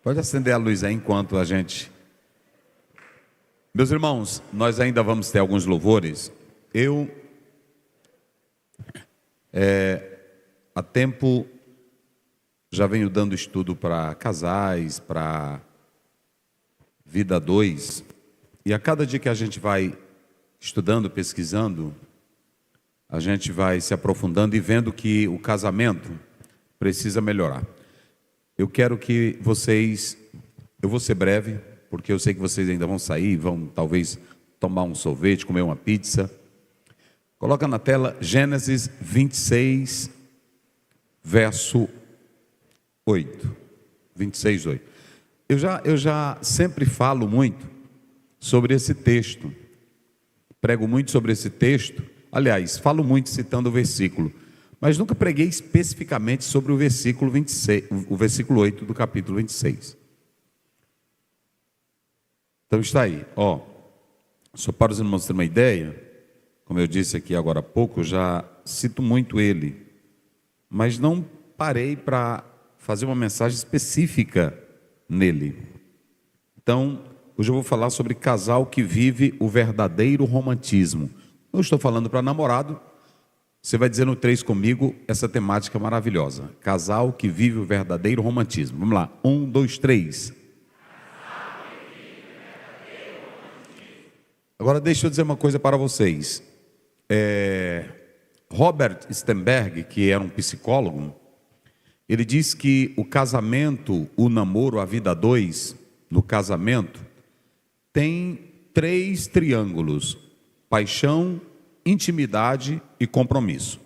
Pode acender a luz aí enquanto a gente... Meus irmãos, nós ainda vamos ter alguns louvores. Há tempo já venho dando estudo para casais, para vida a dois. E a cada dia que a gente vai estudando, pesquisando, a gente vai se aprofundando e vendo que o casamento precisa melhorar. Eu quero que vocês... Eu vou ser breve, porque eu sei que vocês ainda vão sair, vão talvez tomar um sorvete, comer uma pizza. Coloca na tela Gênesis 26, verso 8. 26, 8. Eu já sempre falo muito sobre esse texto. Prego muito sobre esse texto. Aliás, falo muito citando o versículo. Mas nunca preguei especificamente sobre o versículo 26, o versículo 8 do capítulo 26. Então está aí, só para os irmãos terem uma ideia, como eu disse aqui agora há pouco, eu já cito muito ele, mas não parei para fazer uma mensagem específica nele. Então, hoje eu vou falar sobre casal que vive o verdadeiro romantismo. Não estou falando para namorado, você vai dizer no 3 comigo essa temática maravilhosa. Casal que vive o verdadeiro romantismo. Vamos lá, 1, 2, 3. Agora deixa eu dizer uma coisa para vocês. Robert Stenberg, que era um psicólogo, ele diz que o casamento, o namoro, a vida a dois, no casamento, tem 3 triângulos: paixão, intimidade e compromisso.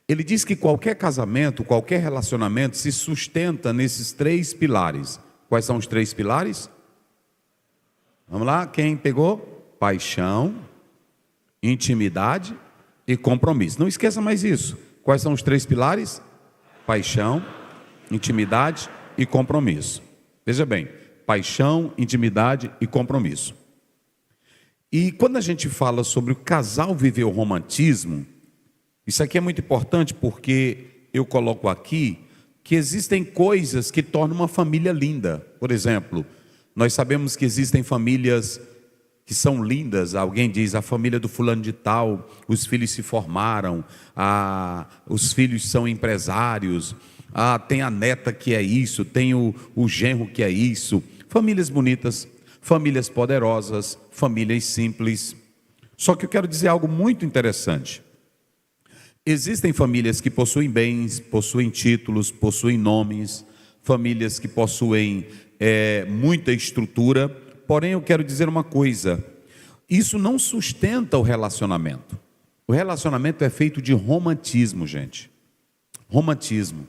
Ele diz que qualquer casamento, qualquer relacionamento se sustenta nesses 3 pilares. Quais são os 3 pilares? Vamos lá, quem pegou? Paixão, intimidade e compromisso. Não esqueça mais isso. Quais são os 3 pilares? Paixão, intimidade e compromisso. Veja bem, paixão, intimidade e compromisso. E quando a gente fala sobre o casal viver o romantismo, isso aqui é muito importante porque eu coloco aqui que existem coisas que tornam uma família linda. Por exemplo, nós sabemos que existem famílias que são lindas. Alguém diz, a família do fulano de tal, os filhos se formaram, os filhos são empresários, tem a neta que é isso, tem o genro que é isso. Famílias bonitas, famílias poderosas, famílias simples. Só que eu quero dizer algo muito interessante. Existem famílias que possuem bens, possuem títulos, possuem nomes, famílias que possuem muita estrutura. Porém, eu quero dizer uma coisa: isso não sustenta o relacionamento. O relacionamento é feito de romantismo, gente. Romantismo.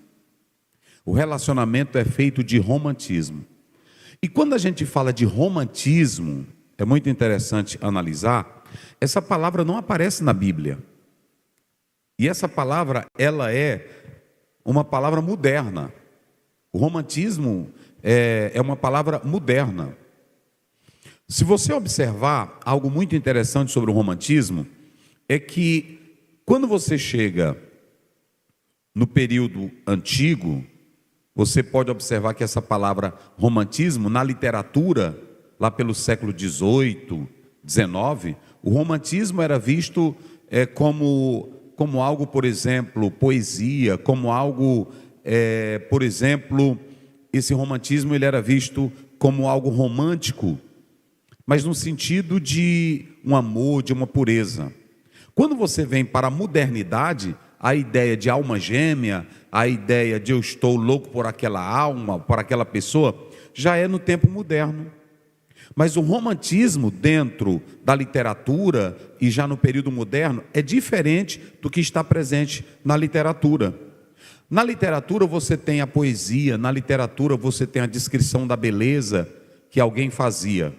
O relacionamento é feito de romantismo. E quando a gente fala de romantismo, é muito interessante analisar, essa palavra não aparece na Bíblia. E essa palavra, ela é uma palavra moderna. O romantismo é uma palavra moderna. Se você observar algo muito interessante sobre o romantismo, é que quando você chega no período antigo, você pode observar que essa palavra romantismo, na literatura, lá pelo século XVIII, XIX, o romantismo era visto como algo, por exemplo, poesia, como algo, por exemplo, esse romantismo ele era visto como algo romântico, mas no sentido de um amor, de uma pureza. Quando você vem para a modernidade, a ideia de alma gêmea, a ideia de eu estou louco por aquela alma, por aquela pessoa, já é no tempo moderno. Mas o romantismo dentro da literatura e já no período moderno é diferente do que está presente na literatura. Na literatura você tem a poesia, na literatura você tem a descrição da beleza que alguém fazia.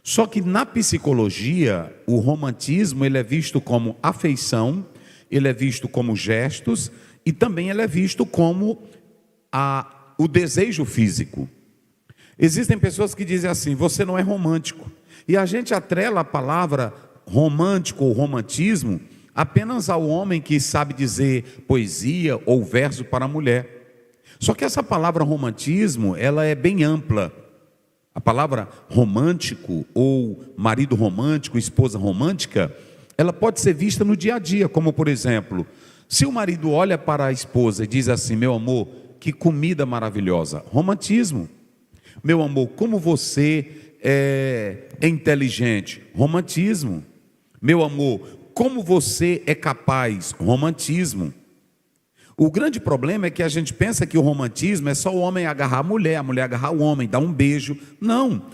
Só que na psicologia, o romantismo ele é visto como afeição, ele é visto como gestos e também ele é visto como o desejo físico. Existem pessoas que dizem assim, você não é romântico. E a gente atrela a palavra romântico ou romantismo apenas ao homem que sabe dizer poesia ou verso para a mulher. Só que essa palavra romantismo, ela é bem ampla. A palavra romântico ou marido romântico, esposa romântica, ela pode ser vista no dia a dia, como por exemplo, se o marido olha para a esposa e diz assim: meu amor, que comida maravilhosa, romantismo. Meu amor, como você é inteligente, romantismo. Meu amor, como você é capaz, romantismo. O grande problema é que a gente pensa que o romantismo é só o homem agarrar a mulher agarrar o homem, dar um beijo. Não.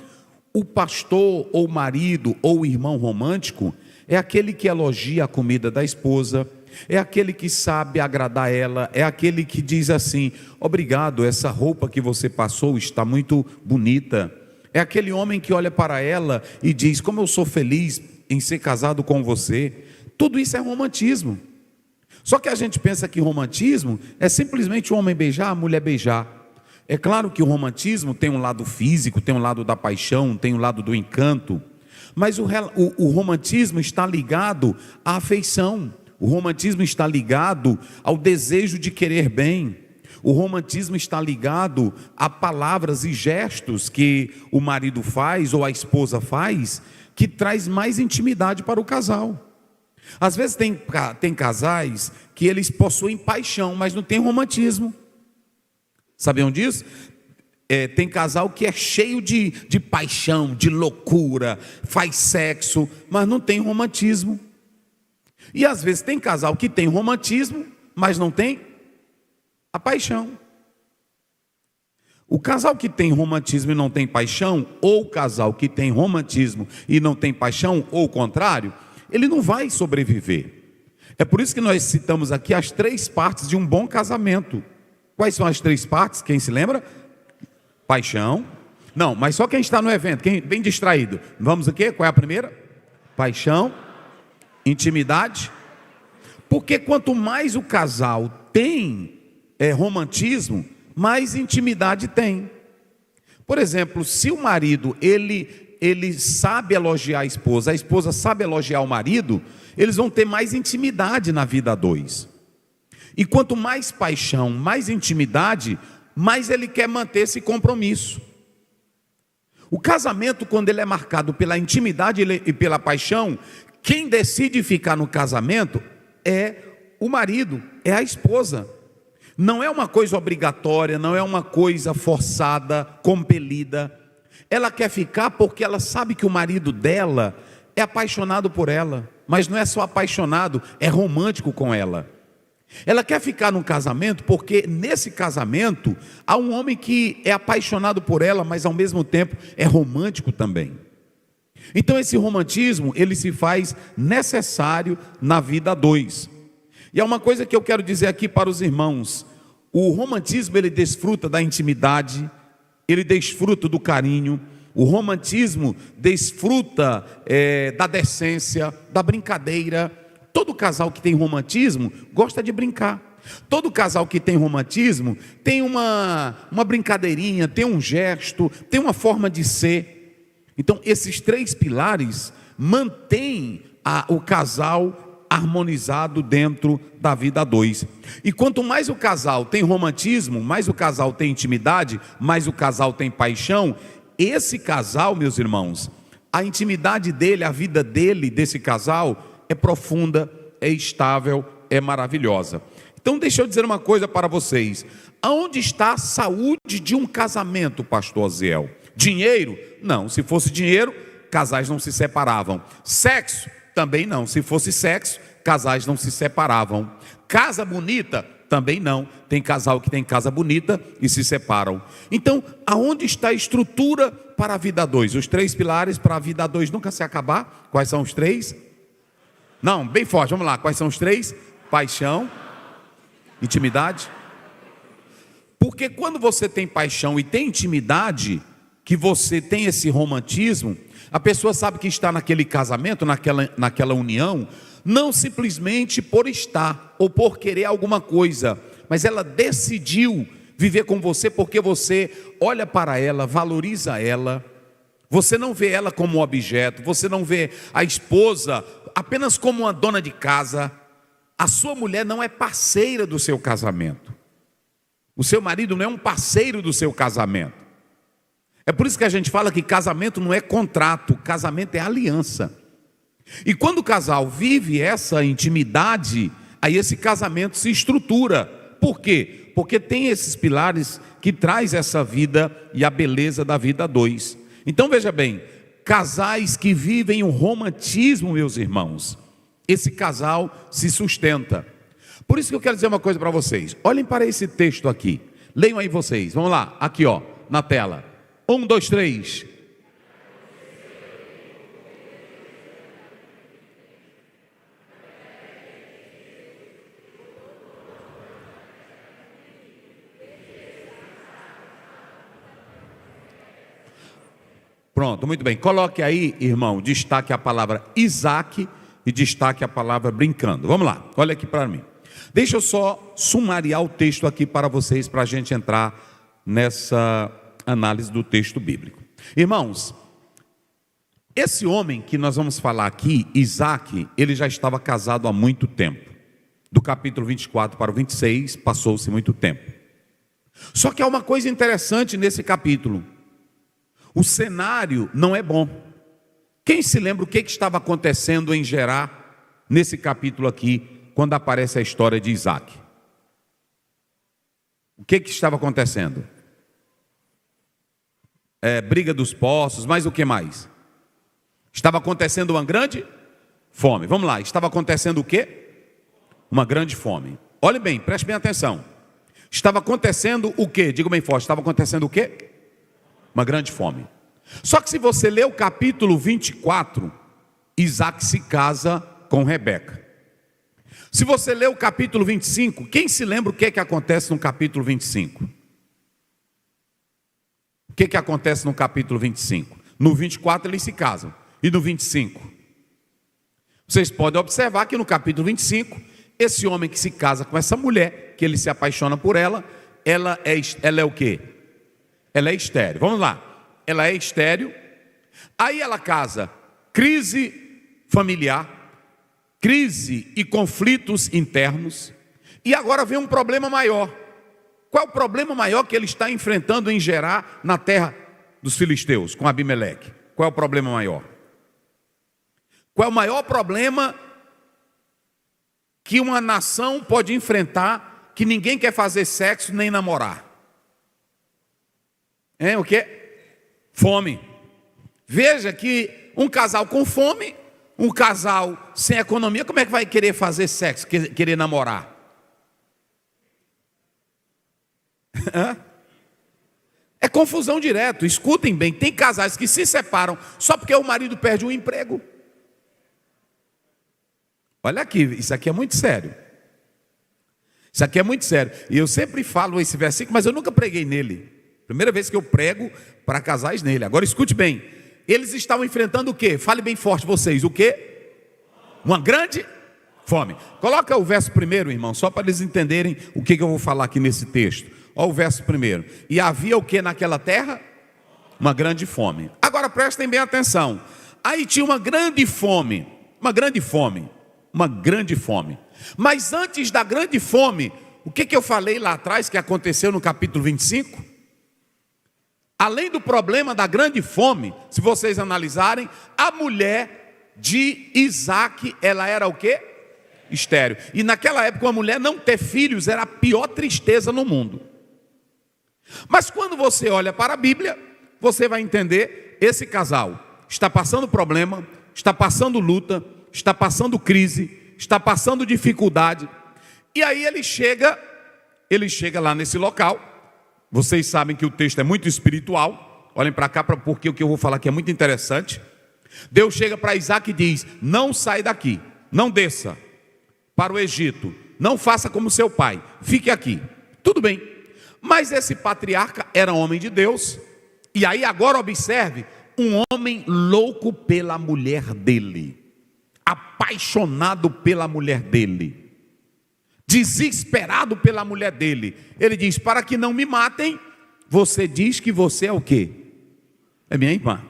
O pastor, ou marido, ou irmão romântico é aquele que elogia a comida da esposa, é aquele que sabe agradar ela, é aquele que diz assim: obrigado, essa roupa que você passou está muito bonita. É aquele homem que olha para ela e diz: como eu sou feliz em ser casado com você. Tudo isso é romantismo. Só que a gente pensa que romantismo é simplesmente o homem beijar, a mulher beijar. É claro que o romantismo tem um lado físico, tem um lado da paixão, tem um lado do encanto. Mas o romantismo está ligado à afeição. O romantismo está ligado ao desejo de querer bem. O romantismo está ligado a palavras e gestos que o marido faz ou a esposa faz, que traz mais intimidade para o casal. Às vezes tem casais que eles possuem paixão, mas não tem romantismo. Sabiam disso? Tem casal que é cheio de paixão, de loucura, faz sexo, mas não tem romantismo. E às vezes tem casal que tem romantismo, mas não tem a paixão. O casal que tem romantismo e não tem paixão, ou o casal que tem romantismo e não tem paixão, ou o contrário, ele não vai sobreviver. É por isso que nós citamos aqui as 3 partes de um bom casamento. Quais são as 3 partes? Quem se lembra? Paixão. Não, mas só quem está no evento, quem bem distraído. Vamos aqui, qual é a primeira? Paixão, intimidade. Porque quanto mais o casal tem romantismo, mais intimidade tem. Por exemplo, se o marido ele sabe elogiar a esposa sabe elogiar o marido, eles vão ter mais intimidade na vida a 2. E quanto mais paixão, mais intimidade, mais ele quer manter esse compromisso. O casamento, quando ele é marcado pela intimidade e pela paixão, quem decide ficar no casamento é o marido, é a esposa. Não é uma coisa obrigatória, não é uma coisa forçada, compelida. Ela quer ficar porque ela sabe que o marido dela é apaixonado por ela, mas não é só apaixonado, é romântico com ela. Ela quer ficar no casamento porque nesse casamento há um homem que é apaixonado por ela, mas ao mesmo tempo é romântico também. Então esse romantismo, ele se faz necessário na vida a 2. E é uma coisa que eu quero dizer aqui para os irmãos: o romantismo, ele desfruta da intimidade, ele desfruta do carinho. O romantismo desfruta da decência, da brincadeira. Todo casal que tem romantismo gosta de brincar. Todo casal que tem romantismo tem uma brincadeirinha, tem um gesto, tem uma forma de ser. Então esses 3 pilares mantêm o casal harmonizado dentro da vida a 2. E quanto mais o casal tem romantismo, mais o casal tem intimidade, mais o casal tem paixão, esse casal, meus irmãos, a intimidade dele, a vida dele, desse casal, é profunda, é estável, é maravilhosa. Então deixa eu dizer uma coisa para vocês: aonde está a saúde de um casamento, pastor Aziel? Dinheiro? Não, se fosse dinheiro, casais não se separavam. Sexo? Também não, se fosse sexo, casais não se separavam. Casa bonita? Também não, tem casal que tem casa bonita e se separam. Então, aonde está a estrutura para a vida a 2? Os 3 pilares para a vida a 2 nunca se acabar. Quais são os 3? Não, bem forte, vamos lá, quais são os 3? Paixão, intimidade. Porque quando você tem paixão e tem intimidade, que você tem esse romantismo, a pessoa sabe que está naquele casamento, naquela união, não simplesmente por estar ou por querer alguma coisa, mas ela decidiu viver com você porque você olha para ela, valoriza ela. Você não vê ela como um objeto, você não vê a esposa apenas como uma dona de casa. A sua mulher não é parceira do seu casamento. O seu marido não é um parceiro do seu casamento. É por isso que a gente fala que casamento não é contrato, casamento é aliança. E quando o casal vive essa intimidade, aí esse casamento se estrutura. Por quê? Porque tem esses pilares que traz essa vida e a beleza da vida a dois. Então veja bem, casais que vivem o romantismo, meus irmãos, esse casal se sustenta. Por isso que eu quero dizer uma coisa para vocês. Olhem para esse texto aqui. Leiam aí vocês. Vamos lá, aqui ó, na tela. 1, 2, 3. Pronto, muito bem. Coloque aí, irmão, destaque a palavra Isaac e destaque a palavra brincando. Vamos lá, olha aqui para mim. Deixa eu só sumariar o texto aqui para vocês, para a gente entrar nessa análise do texto bíblico. Irmãos, esse homem que nós vamos falar aqui, Isaac, ele já estava casado há muito tempo. Do capítulo 24 para o 26, passou-se muito tempo. Só que há uma coisa interessante nesse capítulo. O cenário não é bom. Quem se lembra o que estava acontecendo em Gerar, nesse capítulo aqui, quando aparece a história de Isaac? O que estava acontecendo? Briga dos poços, mas o que mais? Estava acontecendo uma grande fome. Vamos lá, estava acontecendo o quê? Uma grande fome. Olhe bem, preste bem atenção. Estava acontecendo o quê? Diga bem forte, estava acontecendo o quê? Uma grande fome. Só que se você ler o capítulo 24, Isaac se casa com Rebeca. Se você ler o capítulo 25, quem se lembra o que acontece no capítulo 25? O que acontece no capítulo 25? No 24 eles se casam. E no 25? Vocês podem observar que no capítulo 25, esse homem que se casa com essa mulher, que ele se apaixona por ela, ela é o quê? Ela é estéril. Vamos lá. Ela é estéril. Aí ela casa. Crise familiar. Crise e conflitos internos. E agora vem um problema maior. Qual é o problema maior que ele está enfrentando em Gerar, na terra dos filisteus, com Abimeleque? Qual é o problema maior? Qual é o maior problema que uma nação pode enfrentar, que ninguém quer fazer sexo nem namorar? O quê? Fome. Veja que um casal com fome, um casal sem economia, como é que vai querer fazer sexo, querer namorar? É confusão direto. Escutem bem, tem casais que se separam só porque o marido perde o emprego. Olha aqui, isso aqui é muito sério. Isso aqui é muito sério. E eu sempre falo esse versículo, mas eu nunca preguei nele. Primeira vez que eu prego para casais nele. Agora escute bem. Eles estavam enfrentando o quê? Fale bem forte vocês. O quê? Uma grande fome. Coloca o verso primeiro, irmão, só para eles entenderem o que eu vou falar aqui nesse texto. Olha o verso primeiro. E havia o que naquela terra? Uma grande fome. Agora prestem bem atenção. Aí tinha uma grande fome. Uma grande fome. Uma grande fome. Mas antes da grande fome, o que eu falei lá atrás que aconteceu no capítulo 25? Além do problema da grande fome, se vocês analisarem, a mulher de Isaac, ela era o quê? Estéril. E naquela época, uma mulher não ter filhos era a pior tristeza no mundo. Mas quando você olha para a Bíblia, você vai entender, esse casal está passando problema, está passando luta, está passando crise, está passando dificuldade. E aí ele chega lá nesse local. Vocês sabem que o texto é muito espiritual. Olhem para cá, porque o que eu vou falar aqui é muito interessante. Deus chega para Isaac e diz: não sai daqui, não desça para o Egito, não faça como seu pai, fique aqui. Tudo bem, mas esse patriarca era homem de Deus. E aí agora observe, um homem louco pela mulher dele, apaixonado pela mulher dele, desesperado pela mulher dele. Ele diz: para que não me matem, você diz que você é o quê? É minha irmã.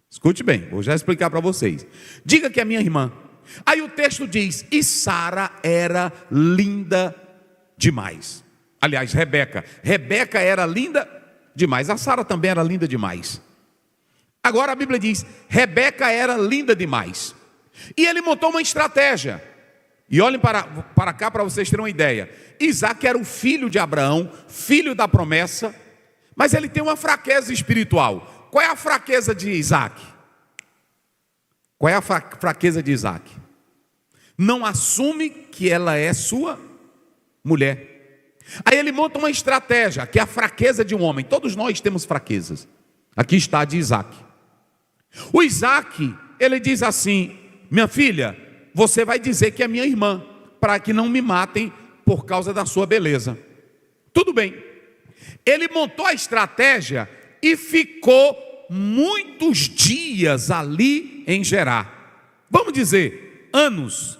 Escute bem, vou já explicar para vocês. Diga que é minha irmã. Aí o texto diz: e Sara era linda demais. Aliás, Rebeca. Rebeca era linda demais. A Sara também era linda demais. Agora a Bíblia diz, Rebeca era linda demais. E ele montou uma estratégia. E olhem para cá para vocês terem uma ideia. Isaac era o filho de Abraão, filho da promessa, mas ele tem uma fraqueza espiritual. Qual é a fraqueza de Isaac? Qual é a fraqueza de Isaac? Não assume que ela é sua mulher. Aí ele monta uma estratégia, que é a fraqueza de um homem. Todos nós temos fraquezas. Aqui está a de Isaac. O Isaac, ele diz assim, minha filha, você vai dizer que é minha irmã, para que não me matem por causa da sua beleza. Tudo bem. Ele montou a estratégia e ficou muitos dias ali em Gerar. Vamos dizer, anos.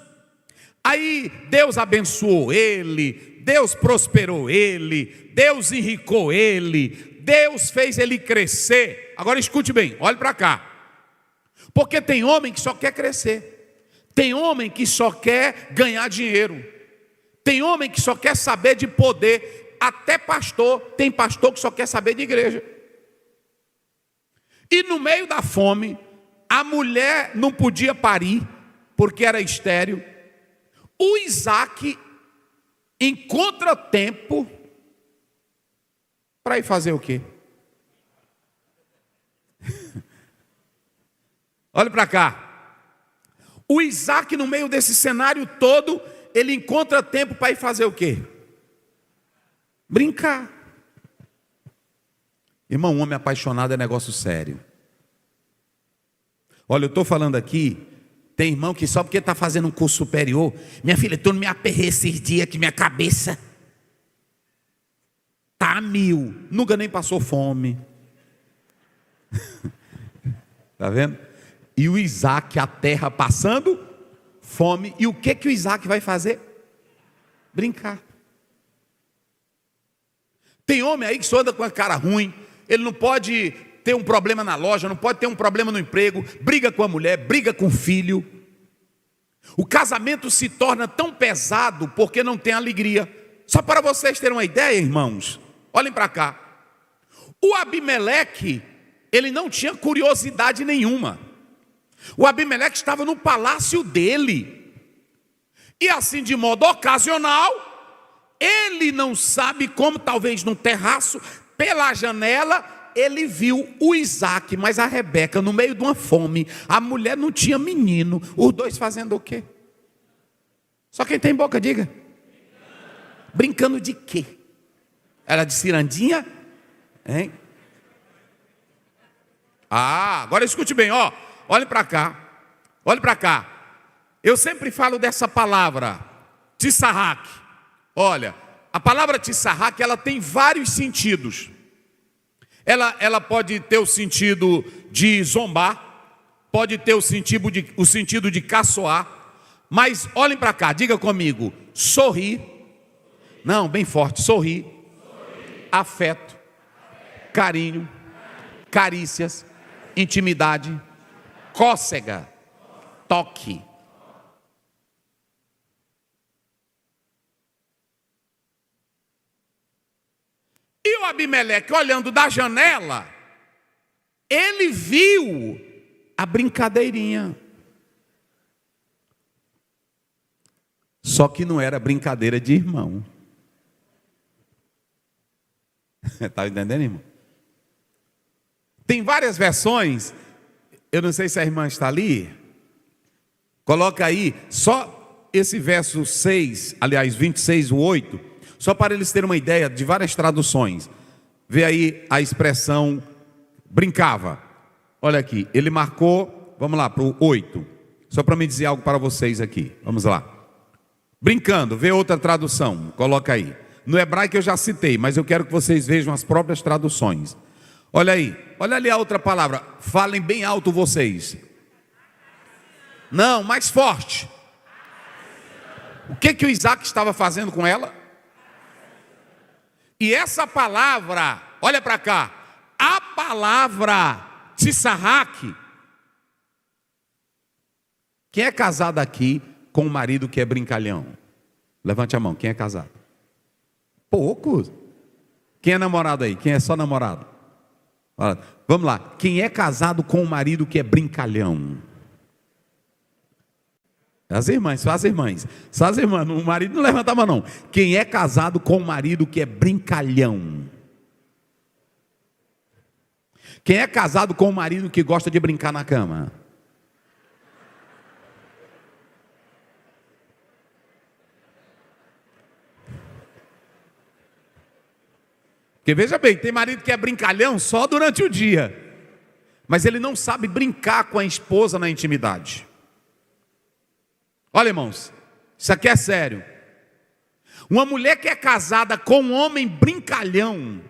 Aí Deus abençoou ele, Deus prosperou ele, Deus enricou ele, Deus fez ele crescer. Agora escute bem, olhe para cá. Porque tem homem que só quer crescer. Tem homem que só quer ganhar dinheiro. Tem homem que só quer saber de poder. Até pastor, tem pastor que só quer saber de igreja. E no meio da fome, a mulher não podia parir, porque era estéril. O Isaac encontra tempo para ir fazer o quê? Olha para cá. O Isaac, no meio desse cenário todo, ele encontra tempo para ir fazer o quê? Brincar. Irmão, um homem apaixonado é negócio sério. Olha, eu estou falando aqui, tem irmão que só porque está fazendo um curso superior, minha filha, tu não me aperrei esses dias que minha cabeça tá a mil, nunca nem passou fome. Está vendo? E o Isaac, a terra passando fome. E o que o Isaac vai fazer? Brincar. Tem homem aí que só anda com a cara ruim. Ele não pode ter um problema na loja, não pode ter um problema no emprego. Briga com a mulher, briga com o filho. O casamento se torna tão pesado porque não tem alegria. Só para vocês terem uma ideia, irmãos. Olhem para cá. O Abimeleque, ele não tinha curiosidade nenhuma. O Abimeleque estava no palácio dele. E assim, de modo ocasional, ele não sabe como, talvez no terraço, pela janela, ele viu o Isaac, mas a Rebeca, no meio de uma fome. A mulher não tinha menino. Os dois fazendo o quê? Só quem tem boca, diga. Brincando de quê? Era de cirandinha? Hein? Ah, agora escute bem, ó. Olhe para cá, olhe para cá. Eu sempre falo dessa palavra, tissarraque. Olha, a palavra tissarraque, ela tem vários sentidos. Ela pode ter o sentido de zombar, pode ter o sentido de caçoar. Mas olhem para cá, diga comigo, sorrir. Não, bem forte, sorrir. Afeto, carinho, carícias, intimidade, cócega, toque. E o Abimeleque, olhando da janela, ele viu a brincadeirinha. Só que não era brincadeira de irmão. Está entendendo, irmão? Tem várias versões. Eu não sei se a irmã está ali. Coloca aí só esse verso 6, aliás 26, o 8, só para eles terem uma ideia de várias traduções. Vê aí a expressão brincava. Olha aqui, ele marcou, vamos lá para o 8. Só para me dizer algo para vocês aqui. Vamos lá. Brincando, vê outra tradução, coloca aí. No hebraico eu já citei, mas eu quero que vocês vejam as próprias traduções. Olha aí, olha ali a outra palavra. Falem bem alto vocês. Não, mais forte. O que o Isaac estava fazendo com ela? E essa palavra, olha para cá, a palavra tissarraque. Quem é casado aqui com um marido que é brincalhão? Levante a mão, quem é casado? Poucos. Quem é namorado aí? Quem é só namorado? Vamos lá. Quem é casado com um marido que é brincalhão? As irmãs, só as irmãs. Só as irmãs, o marido não levanta a mão não. Quem é casado com um marido que é brincalhão? Quem é casado com um marido que gosta de brincar na cama? Porque veja bem, tem marido que é brincalhão só durante o dia, mas ele não sabe brincar com a esposa na intimidade. Olha, irmãos, isso aqui é sério. Uma mulher que é casada com um homem brincalhão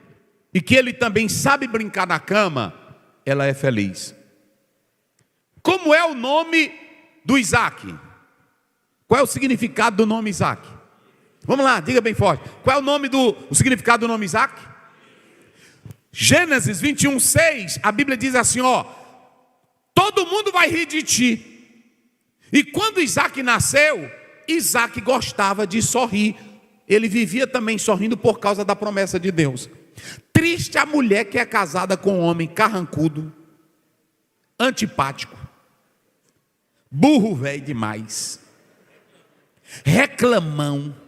e que ele também sabe brincar na cama, ela é feliz. Como é o nome do Isaac? Qual é o significado do nome Isaac? Vamos lá, diga bem forte. Qual é o significado do nome Isaac? Gênesis 21:6, a Bíblia diz assim, todo mundo vai rir de ti. E quando Isaac nasceu, Isaac gostava de sorrir. Ele vivia também sorrindo por causa da promessa de Deus. Triste a mulher que é casada com um homem carrancudo, antipático, burro velho demais, reclamão.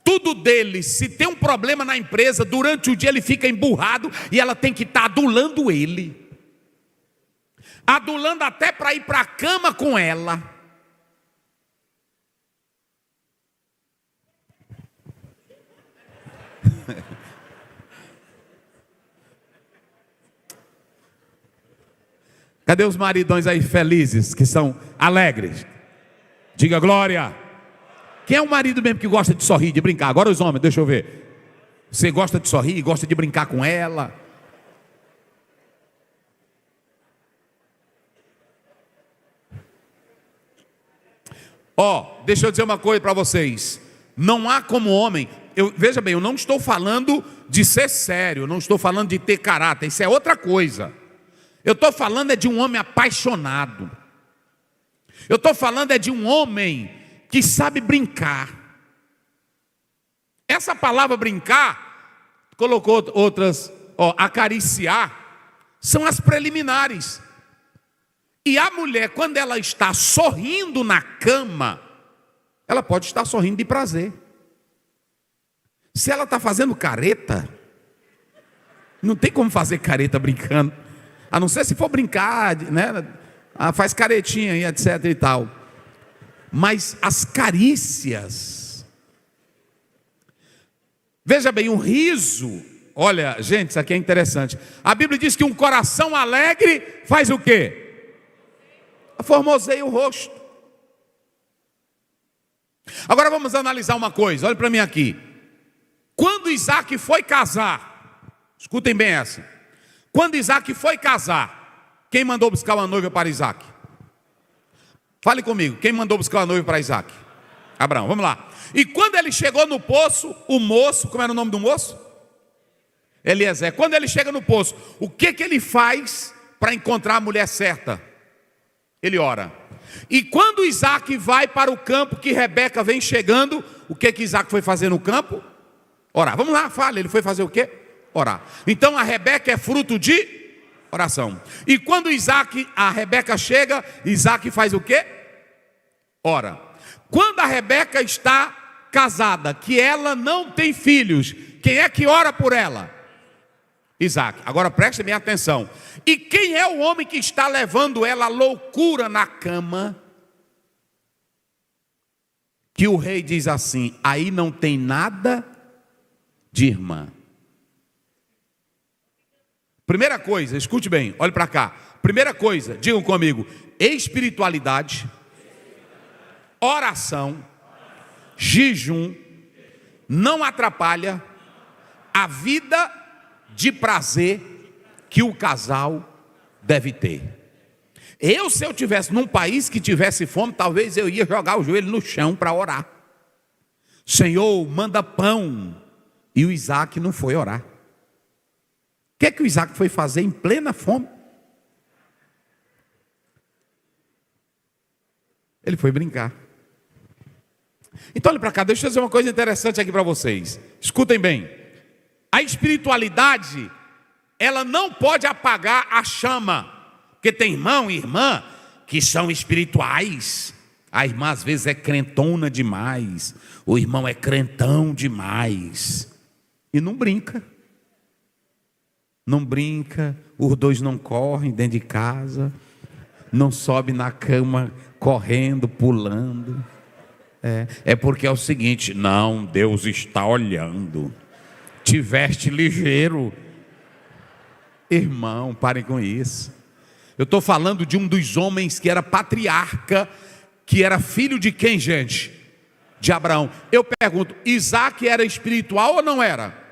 Tudo dele, se tem um problema na empresa, durante o dia ele fica emburrado e ela tem que estar adulando ele. Adulando até para ir para a cama com ela. Cadê os maridões aí felizes, que são alegres? Diga glória. Quem é o marido mesmo que gosta de sorrir, de brincar? Agora os homens, deixa eu ver. Você gosta de sorrir, gosta de brincar com ela? Deixa eu dizer uma coisa para vocês. Não há como homem. Veja bem, eu não estou falando de ser sério, eu não estou falando de ter caráter, isso é outra coisa. Eu estou falando de um homem apaixonado. Eu estou falando de um homem que sabe brincar. Essa palavra brincar, colocou outras, acariciar, são as preliminares. E a mulher, quando ela está sorrindo na cama, ela pode estar sorrindo de prazer. Se ela está fazendo careta, não tem como fazer careta brincando, a não ser se for brincar, né? Faz caretinha e etc e tal. Mas as carícias, veja bem, o riso, olha, gente, isso aqui é interessante. A Bíblia diz que um coração alegre faz o quê? Formoseia o rosto. Agora vamos analisar uma coisa, olha para mim aqui. Quando Isaac foi casar, escutem bem essa. Quando Isaac foi casar, quem mandou buscar uma noiva para Isaac? Fale comigo, quem mandou buscar uma noiva para Isaac? Abraão, vamos lá. E quando ele chegou no poço, o moço, como era o nome do moço? Eliezer. Quando ele chega no poço, o que ele faz para encontrar a mulher certa? Ele ora. E quando Isaac vai para o campo, que Rebeca vem chegando, o que Isaac foi fazer no campo? Orar. Vamos lá, fala, ele foi fazer o quê? Orar. Então a Rebeca é fruto de oração. E quando a Rebeca chega, Isaac faz o quê? Ora. Quando a Rebeca está casada, que ela não tem filhos, quem é que ora por ela? Isaac. Agora preste bem atenção. E quem é o homem que está levando ela à loucura na cama? Que o rei diz assim: aí não tem nada de irmã. Primeira coisa, escute bem, olhe para cá. Primeira coisa, digam comigo: espiritualidade, oração, jejum não atrapalha a vida de prazer que o casal deve ter. Se eu tivesse num país que tivesse fome, talvez eu ia jogar o joelho no chão para orar. Senhor, manda pão. E o Isaac não foi orar. O que o Isaac foi fazer em plena fome? Ele foi brincar. Então olha para cá, deixa eu dizer uma coisa interessante aqui para vocês. Escutem bem. A espiritualidade, ela não pode apagar a chama. Porque tem irmão e irmã que são espirituais. A irmã às vezes é crentona demais. O irmão é crentão demais. E não brinca. Não brinca. Os dois não correm dentro de casa. Não sobe na cama correndo, pulando. É porque é o seguinte: não, Deus está olhando. Te veste ligeiro. Irmão, parem com isso. Eu estou falando de um dos homens que era patriarca, que era filho de quem, gente? De Abraão. Eu pergunto, Isaac era espiritual ou não era?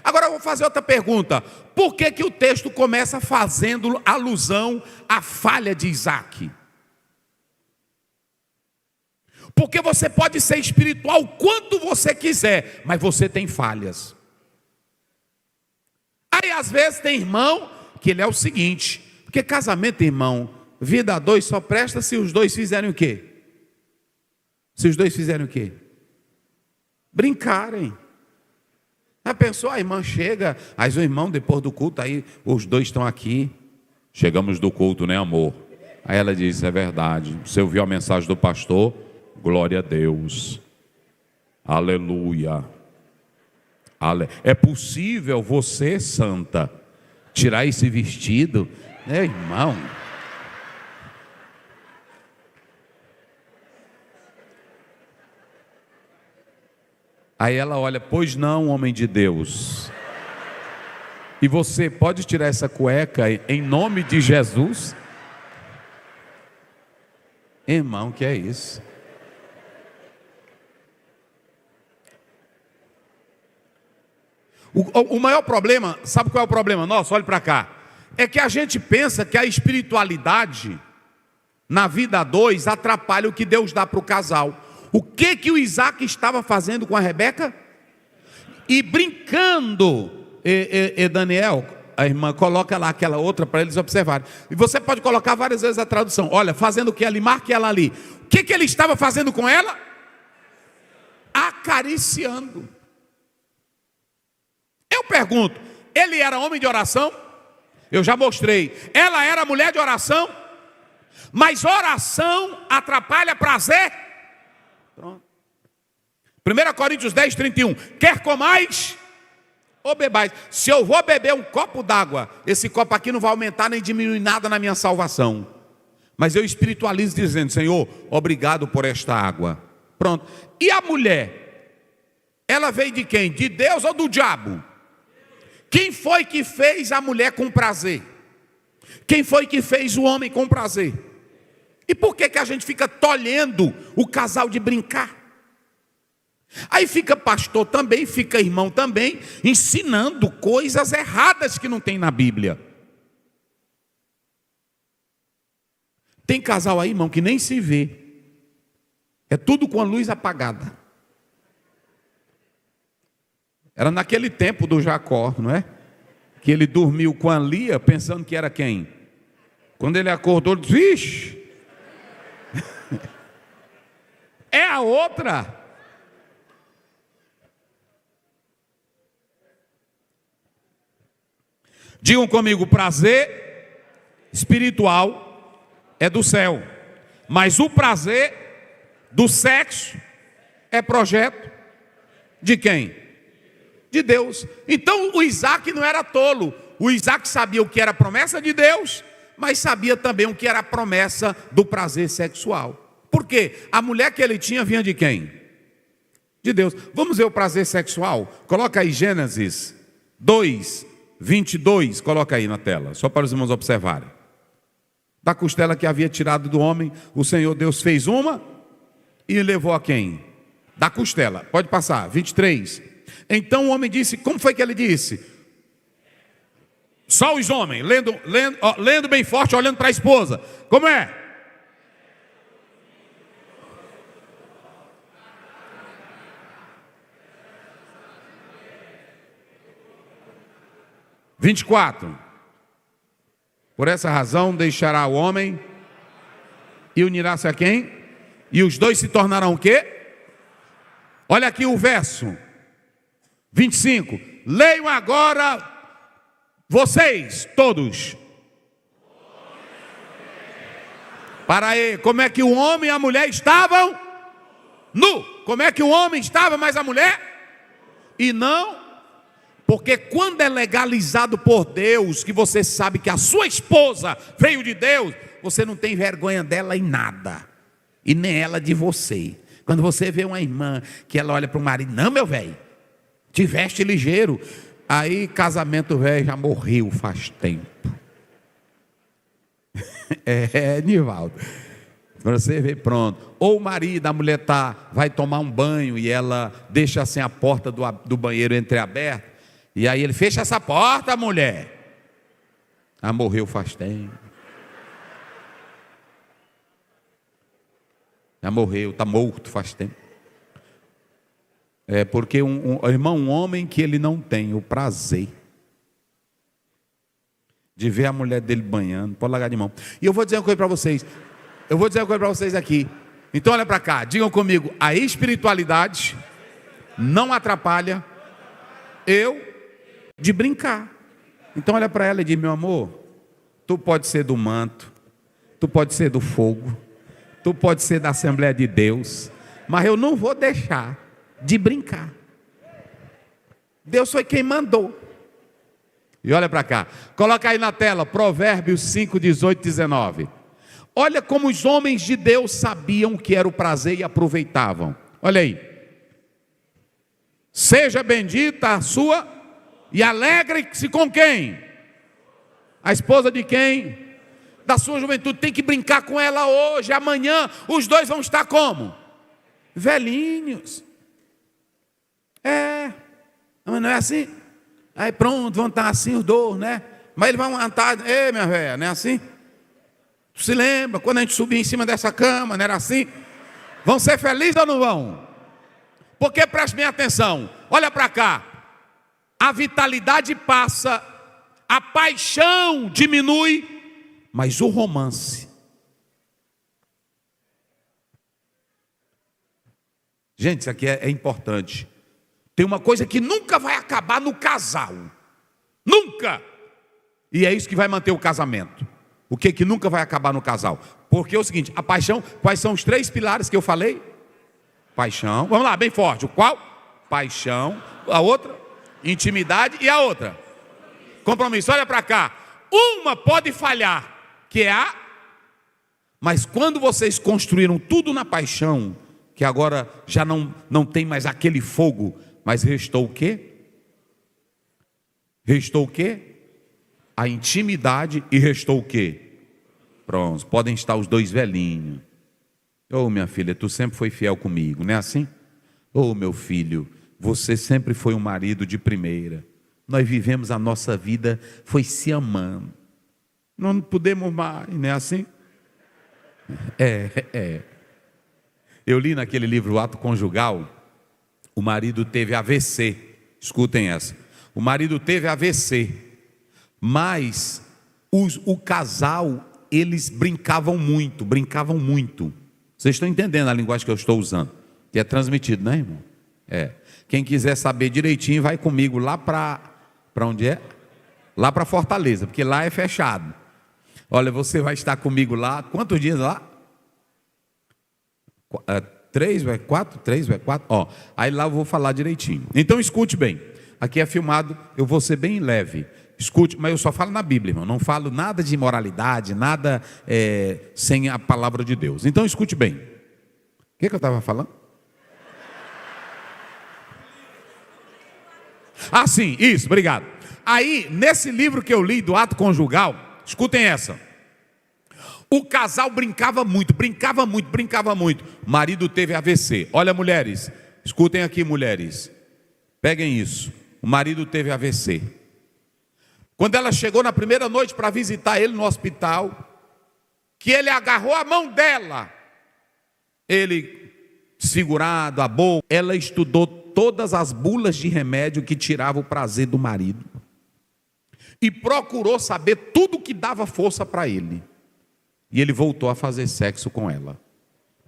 Agora eu vou fazer outra pergunta. Por que que o texto começa fazendo alusão à falha de Isaac? Porque você pode ser espiritual quanto você quiser, mas você tem falhas. Aí às vezes tem irmão que ele é o seguinte, porque casamento, irmão, vida a dois só presta se os dois fizerem o quê? Se os dois fizerem o quê? Brincarem. Já pensou, a irmã chega, aí o irmão depois do culto, aí os dois estão aqui. Chegamos do culto, né, amor? Aí ela diz, é verdade, você ouviu a mensagem do pastor? Glória a Deus. Aleluia. É possível você, santa, tirar esse vestido, né, irmão? Aí ela olha, pois não, homem de Deus. E você pode tirar essa cueca em nome de Jesus? Irmão, que é isso? O maior problema, sabe qual é o problema nosso? Olha para cá. É que a gente pensa que a espiritualidade na vida a dois atrapalha o que Deus dá para o casal. O que o Isaac estava fazendo com a Rebeca? E brincando, Daniel, a irmã coloca lá aquela outra para eles observarem. E você pode colocar várias vezes a tradução. Olha, fazendo o que ali, marque ela ali. O que ele estava fazendo com ela? Acariciando. Eu pergunto, ele era homem de oração? Eu já mostrei. Ela era mulher de oração? Mas oração atrapalha prazer? Pronto. 1 Coríntios 10, 31. Quer comais ou bebais? Se eu vou beber um copo d'água, esse copo aqui não vai aumentar nem diminuir nada na minha salvação. Mas eu espiritualizo dizendo, Senhor, obrigado por esta água. Pronto. E a mulher? Ela veio de quem? De Deus ou do diabo? Quem foi que fez a mulher com prazer? Quem foi que fez o homem com prazer? E por que a gente fica tolhendo o casal de brincar? Aí fica pastor também, fica irmão também, ensinando coisas erradas que não tem na Bíblia. Tem casal aí, irmão, que nem se vê. É tudo com a luz apagada. Era naquele tempo do Jacó, não é? Que ele dormiu com a Lia pensando que era quem? Quando ele acordou, ele disse, vixe, é a outra. Digam comigo, prazer espiritual é do céu, mas o prazer do sexo é projeto de quem? De Deus. Então o Isaac não era tolo. O Isaac sabia o que era a promessa de Deus, mas sabia também o que era a promessa do prazer sexual. Por quê? A mulher que ele tinha vinha de quem? De Deus. Vamos ver o prazer sexual? Coloca aí Gênesis 2, 22. Coloca aí na tela, só para os irmãos observarem. Da costela que havia tirado do homem, o Senhor Deus fez uma e levou a quem? Da costela. Pode passar, 23. Então o homem disse, como foi que ele disse? Só os homens, lendo bem forte, olhando para a esposa. Como é? Vinte e quatro. Por essa razão deixará o homem e unirá-se a quem? E os dois se tornarão o quê? Olha aqui o verso 25. Leiam agora, vocês todos. Para aí, como é que o homem e a mulher estavam? Nu. Como é que o homem estava, mas a mulher? E não, porque quando é legalizado por Deus, que você sabe que a sua esposa veio de Deus, você não tem vergonha dela em nada, e nem ela de você. Quando você vê uma irmã que ela olha para o marido, não, meu velho, te veste ligeiro. Aí casamento velho já morreu faz tempo. Nivaldo, para você ver, pronto. Ou o marido, a mulher vai tomar um banho e ela deixa assim a porta do banheiro entreaberta, e aí ele fecha essa porta, mulher. Ah, morreu faz tempo. Já morreu, está morto faz tempo. É porque um homem que ele não tem o prazer de ver a mulher dele banhando, pode largar de mão. E eu vou dizer uma coisa para vocês. Aqui. Então olha para cá, digam comigo: a espiritualidade não atrapalha eu de brincar. Então olha para ela e diz: meu amor, tu pode ser do manto, tu pode ser do fogo, tu pode ser da Assembleia de Deus, mas eu não vou deixar de brincar. Deus foi quem mandou. E olha para cá, coloca aí na tela, Provérbios 5, 18, 19. Olha como os homens de Deus sabiam o que era o prazer e aproveitavam. Olha aí. Seja bendita a sua, e alegre-se com quem? A esposa de quem? Da sua juventude. Tem que brincar com ela hoje, amanhã os dois vão estar como? Velhinhos. Mas não é assim? Aí pronto, vão estar assim os dois, né? Mas eles vão estar, ei minha velha, não é assim? Tu se lembra, quando a gente subia em cima dessa cama, não era assim? Vão ser felizes ou não vão? Porque preste bem atenção, olha para cá. A vitalidade passa, a paixão diminui, mas o romance. Gente, isso aqui é importante. Tem uma coisa que nunca vai acabar no casal. Nunca! E é isso que vai manter o casamento. O que nunca vai acabar no casal? Porque é o seguinte, a paixão, quais são os 3 pilares que eu falei? Paixão, vamos lá, bem forte. O qual? Paixão, a outra? Intimidade, e a outra? Compromisso. Olha para cá. Uma pode falhar, que é mas quando vocês construíram tudo na paixão, que agora já não tem mais aquele fogo, mas restou o quê? Restou o quê? A intimidade, e restou o quê? Pronto, podem estar os 2 velhinhos. Ô minha filha, tu sempre foi fiel comigo, não é assim? Ô meu filho, você sempre foi um marido de primeira. Nós vivemos a nossa vida, foi se amando. Não podemos mais, não é assim? Eu li naquele livro, O Ato Conjugal, o marido teve AVC. Escutem essa. O marido teve AVC, mas o casal, eles brincavam muito. Vocês estão entendendo a linguagem que eu estou usando? Que é transmitido, né, irmão? Quem quiser saber direitinho, vai comigo lá para onde é? Lá para Fortaleza, porque lá é fechado. Olha, você vai estar comigo lá, quantos dias lá? 3, 4, 3, 4. Aí lá eu vou falar direitinho. Então escute bem. Aqui é filmado, eu vou ser bem leve. Escute, mas eu só falo na Bíblia, irmão. Não falo nada de imoralidade, nada sem a palavra de Deus. Então escute bem. O que eu estava falando? Sim, isso, obrigado. Aí, nesse livro que eu li do Ato Conjugal, escutem essa. O casal brincava muito. O marido teve AVC. Olha, mulheres, escutem aqui, mulheres. Peguem isso. O marido teve AVC. Quando ela chegou na primeira noite para visitar ele no hospital, que ele agarrou a mão dela, ele desfigurado, a boca, ela estudou todas as bulas de remédio que tiravam o prazer do marido e procurou saber tudo que dava força para ele. E ele voltou a fazer sexo com ela,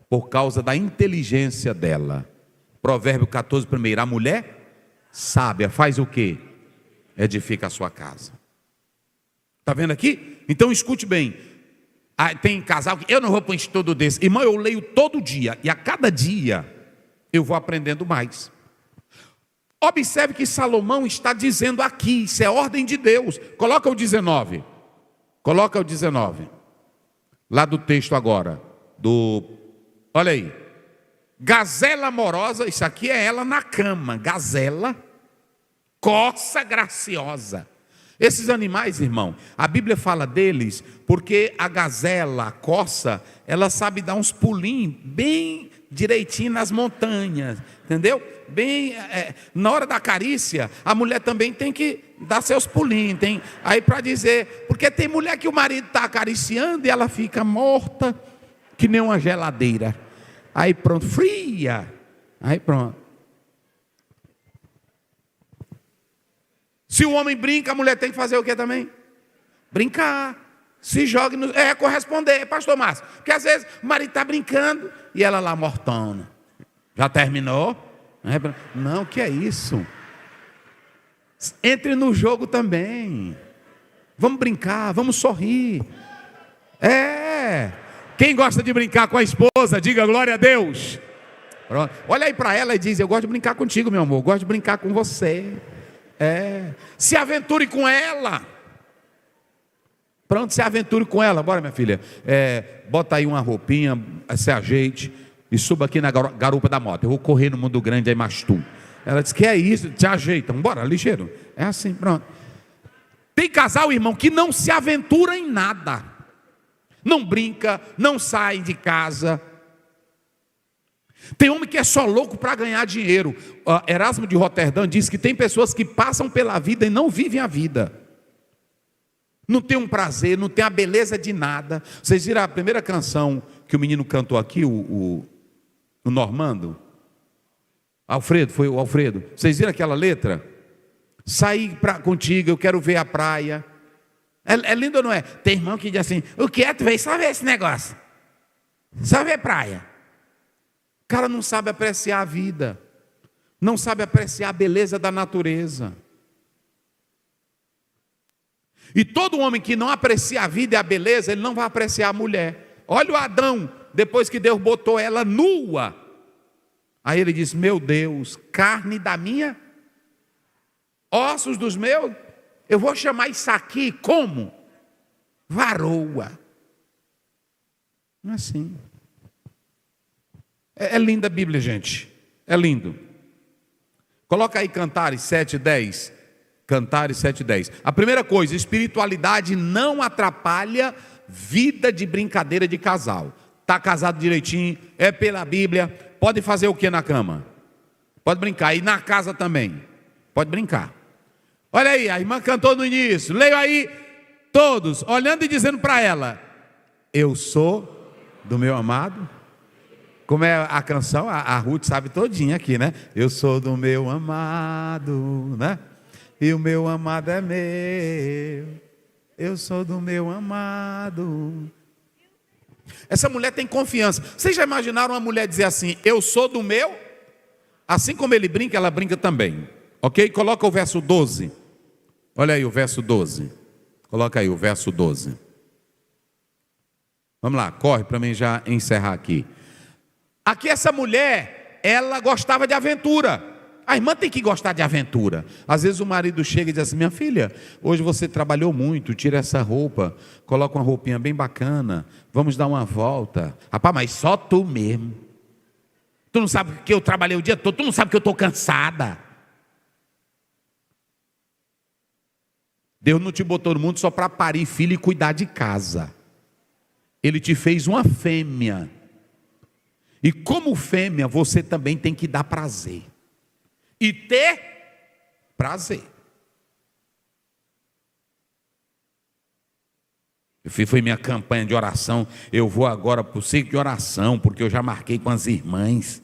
por causa da inteligência dela, Provérbio 14, primeiro, a mulher sábia faz o quê? Edifica a sua casa. Está vendo aqui? Então escute bem. Tem casal que eu não vou para um estudo desse. Irmão, eu leio todo dia, e a cada dia eu vou aprendendo mais. Observe que Salomão está dizendo aqui, isso é ordem de Deus. Coloca o 19. Coloca o 19. Lá do texto agora. Olha aí. Gazela amorosa, isso aqui é ela na cama. Gazela, corça graciosa. Esses animais, irmão, a Bíblia fala deles porque a gazela, a corça, ela sabe dar uns pulinhos bem direitinho nas montanhas, entendeu? Bem, na hora da carícia, a mulher também tem que dar seus pulinhos, tem aí para dizer, porque tem mulher que o marido está acariciando e ela fica morta, que nem uma geladeira. Aí pronto, fria. Aí pronto. Se o homem brinca, a mulher tem que fazer o que também? Brincar. Se joga, corresponder, pastor Márcio. Porque às vezes o marido está brincando e ela lá mortona. Já terminou? Não, que é isso? Entre no jogo também. Vamos brincar, vamos sorrir. Quem gosta de brincar com a esposa, diga glória a Deus. Pronto. Olha aí para ela e diz: eu gosto de brincar contigo, meu amor. Eu gosto de brincar com você. Se aventure com ela. Pronto, se aventure com ela. Bora, minha filha. Bota aí uma roupinha, se ajeite e suba aqui na garupa da moto. Eu vou correr no mundo grande aí, mais tu. Ela disse: que é isso? Te ajeitam. Bora, ligeiro. É assim, pronto. Tem casal, irmão, que não se aventura em nada. Não brinca, não sai de casa. Tem homem que é só louco para ganhar dinheiro. Erasmo de Roterdã diz que tem pessoas que passam pela vida e não vivem a vida. Não tem um prazer, não tem a beleza de nada. Vocês viram a primeira canção que o menino cantou aqui, o Normando? Alfredo, foi o Alfredo. Vocês viram aquela letra? Sair contigo, eu quero ver a praia. É lindo ou não é? Tem irmão que diz assim: o que é? Tu veio só ver esse negócio. Só ver praia. O cara não sabe apreciar a vida. Não sabe apreciar a beleza da natureza. E todo homem que não aprecia a vida e a beleza, ele não vai apreciar a mulher. Olha o Adão, depois que Deus botou ela nua. Aí ele diz: meu Deus, carne da minha, ossos dos meus. Eu vou chamar isso aqui como? Varoa. Não é assim. É linda a Bíblia, gente. É lindo. Coloca aí Cantares 7:10. Cantares 7:10. A primeira coisa: espiritualidade não atrapalha vida de brincadeira de casal. Está casado direitinho, é pela Bíblia. Pode fazer o que na cama? Pode brincar. E na casa também. Pode brincar. Olha aí, a irmã cantou no início. Leio aí, todos, olhando e dizendo para ela: eu sou do meu amado. Como é a canção? A Ruth sabe todinha aqui, né? Eu sou do meu amado, né? E o meu amado é meu. Eu sou do meu amado. Essa mulher tem confiança. Vocês já imaginaram uma mulher dizer assim: eu sou do meu? Assim como ele brinca, ela brinca também. Ok? Coloca o verso 12. Olha aí o verso 12. Coloca aí o verso 12. Vamos lá, corre para mim já encerrar aqui. Aqui essa mulher, ela gostava de aventura. A irmã tem que gostar de aventura. Às vezes o marido chega e diz assim: minha filha, hoje você trabalhou muito, tira essa roupa, coloca uma roupinha bem bacana, vamos dar uma volta. Rapaz, mas só tu mesmo. Tu não sabe que eu trabalhei o dia todo, tu não sabe que eu estou cansada. Deus não te botou no mundo só para parir filho e cuidar de casa. Ele te fez uma fêmea. E como fêmea, você também tem que dar prazer. E ter prazer. Foi minha campanha de oração. Eu vou agora para o ciclo de oração, porque eu já marquei com as irmãs.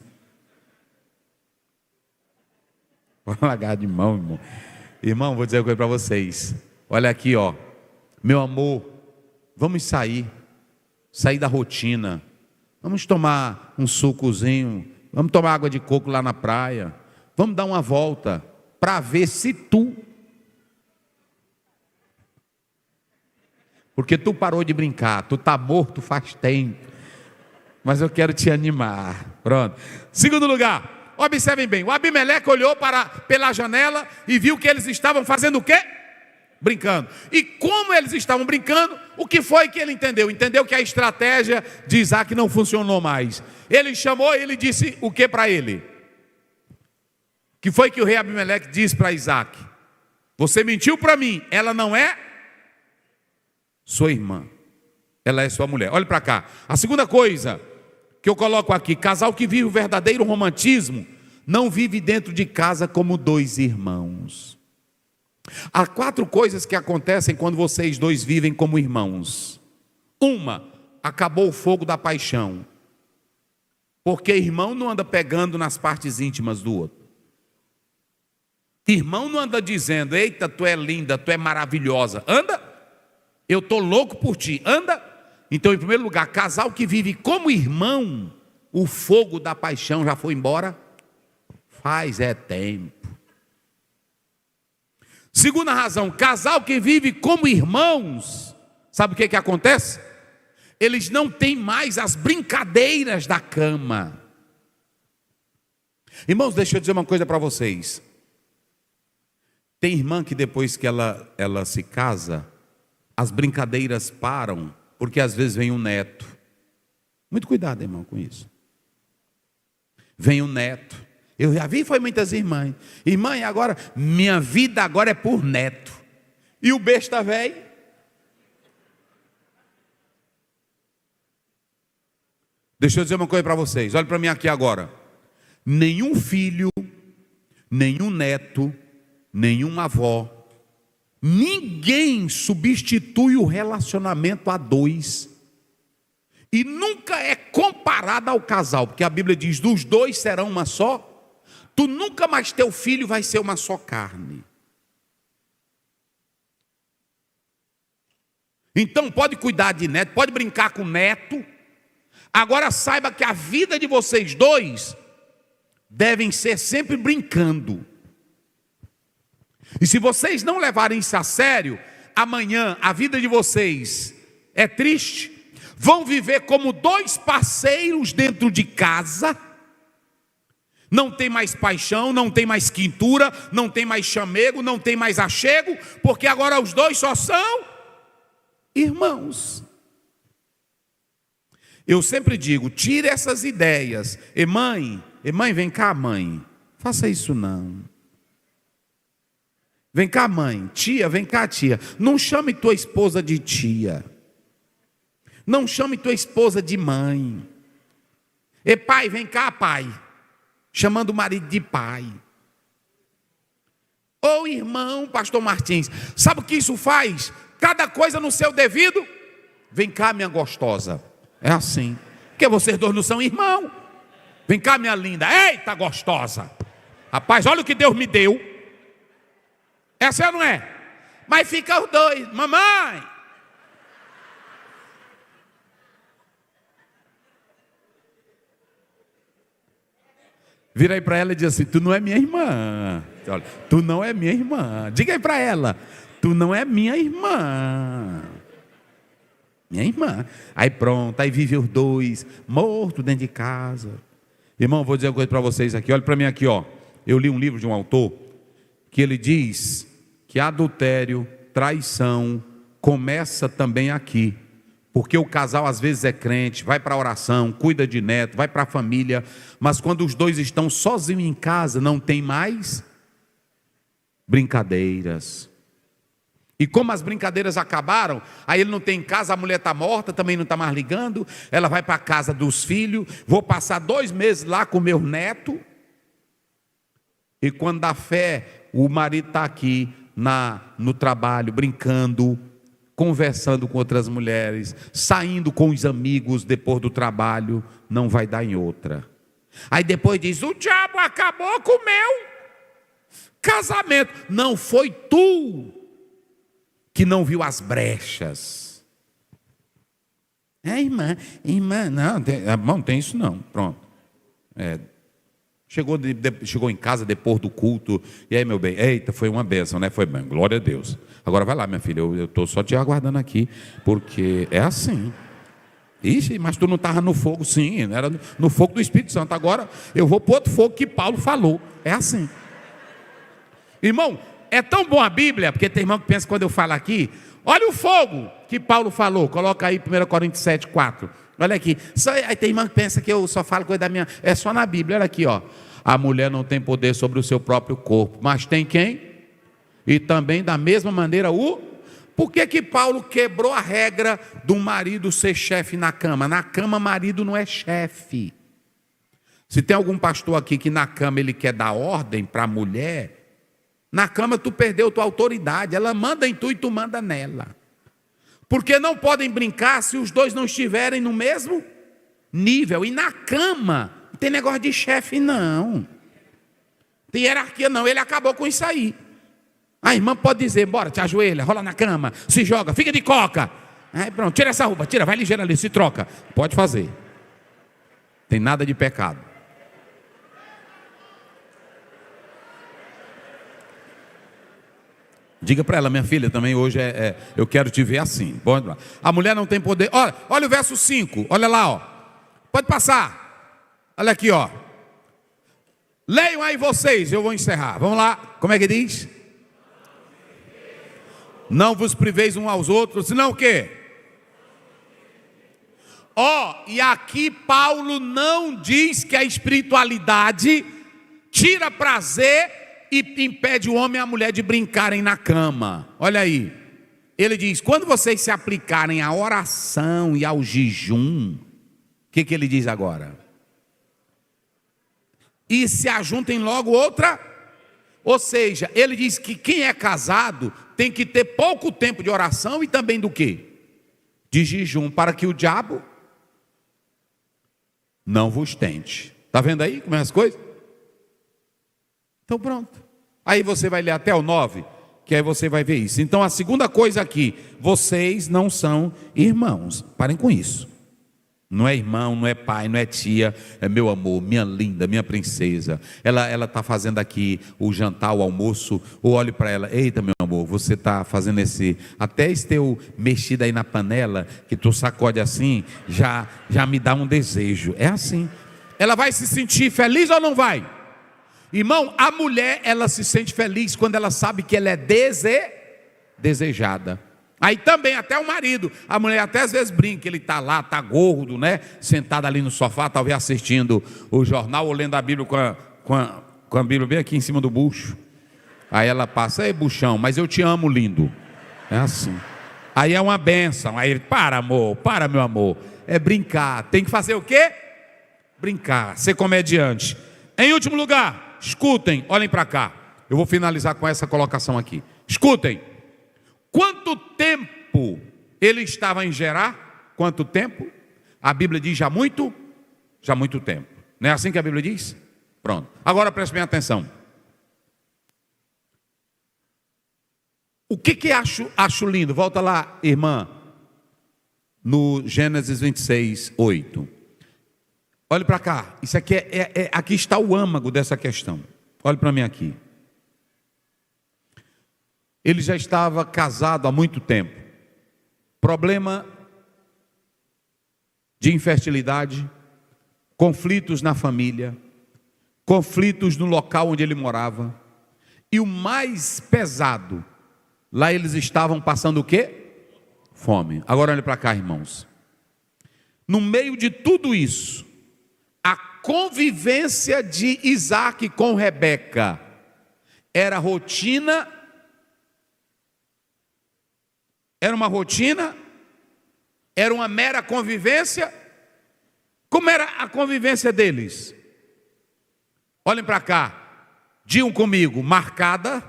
Vou largar de mão, irmão. Irmão, vou dizer uma coisa para vocês. Olha aqui, ó. Meu amor, vamos sair da rotina. Vamos tomar um sucozinho. Vamos tomar água de coco lá na praia. Vamos dar uma volta para ver se tu... Porque tu parou de brincar, tu está morto faz tempo. Mas eu quero te animar. Pronto. Segundo lugar, observem bem. O Abimeleque olhou pela janela e viu que eles estavam fazendo o quê? Brincando. E como eles estavam brincando, o que foi que ele entendeu? Entendeu que a estratégia de Isaac não funcionou mais. Ele chamou e ele disse o que para ele? Que foi que o rei Abimeleque disse para Isaac? Você mentiu para mim, ela não é sua irmã, ela é sua mulher. Olhe para cá. A segunda coisa que eu coloco aqui: casal que vive o verdadeiro romantismo não vive dentro de casa como dois irmãos. Há 4 coisas que acontecem quando vocês dois vivem como irmãos. Uma, acabou o fogo da paixão, porque irmão não anda pegando nas partes íntimas do outro. Irmão não anda dizendo: eita, tu é linda, tu é maravilhosa. Anda? Eu estou louco por ti. Anda? Então, em primeiro lugar, casal que vive como irmão, o fogo da paixão já foi embora? Faz tempo. Segunda razão, casal que vive como irmãos, sabe o que acontece? Eles não têm mais as brincadeiras da cama. Irmãos, deixa eu dizer uma coisa para vocês. Tem irmã que depois que ela se casa, as brincadeiras param, porque às vezes vem um neto. Muito cuidado, irmão, com isso. Vem um neto. Eu já vi, foi muitas irmãs. Irmã, e agora? Minha vida agora é por neto. E o besta velho? Deixa eu dizer uma coisa para vocês. Olha para mim aqui agora. Nenhum filho, nenhum neto, nenhuma avó, ninguém substitui o relacionamento a dois. E nunca é comparado ao casal, porque a Bíblia diz: dos dois serão uma só. Tu nunca mais, teu filho vai ser uma só carne. Então pode cuidar de neto, pode brincar com neto. Agora saiba que a vida de vocês dois devem ser sempre brincando. E se vocês não levarem isso a sério, amanhã a vida de vocês é triste. Vão viver como dois parceiros dentro de casa. Não tem mais paixão, não tem mais quintura, não tem mais chamego, não tem mais achego, porque agora os dois só são irmãos. Eu sempre digo: tire essas ideias. Mãe, vem cá, mãe. Faça isso não. Vem cá, mãe. Tia, vem cá, tia. Não chame tua esposa de tia. Não chame tua esposa de mãe. Pai, vem cá, pai. Chamando o marido de pai. Ô irmão, pastor Martins, sabe o que isso faz? Cada coisa no seu devido. Vem cá, minha gostosa. É assim. Porque vocês dois não são irmão. Vem cá, minha linda. Eita, gostosa. Rapaz, olha o que Deus me deu. Essa não é? Mas fica os dois. Mamãe. Vira aí para ela e diz assim: tu não é minha irmã. Olha, tu não é minha irmã. Diga aí para ela: tu não é minha irmã. Minha irmã. Aí pronto, aí vive os dois, morto dentro de casa. Irmão, vou dizer uma coisa para vocês aqui. Olha para mim aqui, ó. Eu li um livro de um autor que ele diz que adultério, traição, começa também aqui. Porque o casal às vezes é crente, vai para a oração, cuida de neto, vai para a família, mas quando os dois estão sozinhos em casa, não tem mais brincadeiras. E como as brincadeiras acabaram, aí ele não tem em casa, a mulher está morta, também não está mais ligando, ela vai para a casa dos filhos, vou passar 2 meses lá com meu neto, e quando dá fé, o marido está aqui no trabalho, brincando, conversando com outras mulheres, saindo com os amigos depois do trabalho, não vai dar em outra. Aí depois diz: o diabo acabou com o meu casamento. Não foi tu que não viu as brechas. Irmã, não, tem isso não, pronto. Chegou em casa depois do culto. E aí, meu bem, eita, foi uma bênção, né? Foi bem, glória a Deus. Agora vai lá, minha filha, eu estou só te aguardando aqui, porque é assim. Ixi, mas tu não estava no fogo, sim, era no fogo do Espírito Santo. Agora eu vou para outro fogo que Paulo falou. É assim. Irmão, é tão bom a Bíblia, porque tem irmão que pensa quando eu falo aqui, olha o fogo que Paulo falou, coloca aí 1 Coríntios 7, 4. Olha aqui, aí tem irmão que pensa que eu só falo coisa da minha, é só na Bíblia, olha aqui, ó. A mulher não tem poder sobre o seu próprio corpo, mas tem quem? E também da mesma maneira por que Paulo quebrou a regra do marido ser chefe na cama? Na cama marido não é chefe. Se tem algum pastor aqui que na cama ele quer dar ordem para a mulher, na cama tu perdeu tua autoridade, ela manda em tu e tu manda nela. Porque não podem brincar se os dois não estiverem no mesmo nível. E na cama, não tem negócio de chefe não. Tem hierarquia não, ele acabou com isso aí. A irmã pode dizer, bora, te ajoelha, rola na cama, se joga, fica de coca. Aí pronto, tira essa roupa, tira, vai ligeiro ali, se troca. Pode fazer. Tem nada de pecado. Diga para ela, minha filha, também hoje eu quero te ver assim. Pode lá. A mulher não tem poder. Olha o verso 5, olha lá, ó. Pode passar. Olha aqui, ó. Leiam aí vocês, eu vou encerrar. Vamos lá, como é que diz? Não vos priveis uns aos outros, senão o quê? E aqui Paulo não diz que a espiritualidade tira prazer e impede o homem e a mulher de brincarem na cama. Olha aí, ele diz, quando vocês se aplicarem à oração e ao jejum, o que ele diz agora? E se ajuntem logo outra. Ou seja, ele diz que quem é casado tem que ter pouco tempo de oração e também do quê? De jejum, para que o diabo não vos tente. Está vendo aí como é as coisas? Então pronto. Aí você vai ler até o 9, que aí você vai ver isso. Então a segunda coisa aqui, vocês não são irmãos. Parem com isso. Não é irmão, não é pai, não é tia, é meu amor, minha linda, minha princesa. Ela está fazendo aqui o jantar, o almoço, ou olhe para ela, eita meu amor, você está fazendo até esse teu mexido aí na panela, que tu sacode assim, já me dá um desejo. É assim. Ela vai se sentir feliz ou não vai? Irmão, a mulher, ela se sente feliz quando ela sabe que ela é desejada. Aí também, até o marido, a mulher até às vezes brinca, ele está lá, está gordo, né? Sentado ali no sofá, talvez assistindo o jornal ou lendo a Bíblia com a Bíblia bem aqui em cima do bucho. Aí ela passa, ei buchão, mas eu te amo, lindo. É assim. Aí é uma bênção. Aí ele, para amor, para meu amor. É brincar. Tem que fazer o quê? Brincar, ser comediante. Em último lugar, escutem, olhem para cá. Eu vou finalizar com essa colocação aqui. Escutem. Quanto tempo ele estava em Gerar? Quanto tempo? A Bíblia diz já muito tempo. Não é assim que a Bíblia diz? Pronto. Agora preste bem atenção. O que acho lindo? Volta lá, irmã, no Gênesis 26, 8. Olhe para cá. Isso aqui aqui está o âmago dessa questão. Olhe para mim aqui. Ele já estava casado há muito tempo. Problema de infertilidade, conflitos na família, conflitos no local onde ele morava. E o mais pesado, lá eles estavam passando o quê? Fome. Agora olhe para cá, irmãos. No meio de tudo isso, a convivência de Isaac com Rebeca era rotina. Era uma rotina? Era uma mera convivência? Como era a convivência deles? Olhem para cá. Digam comigo, marcada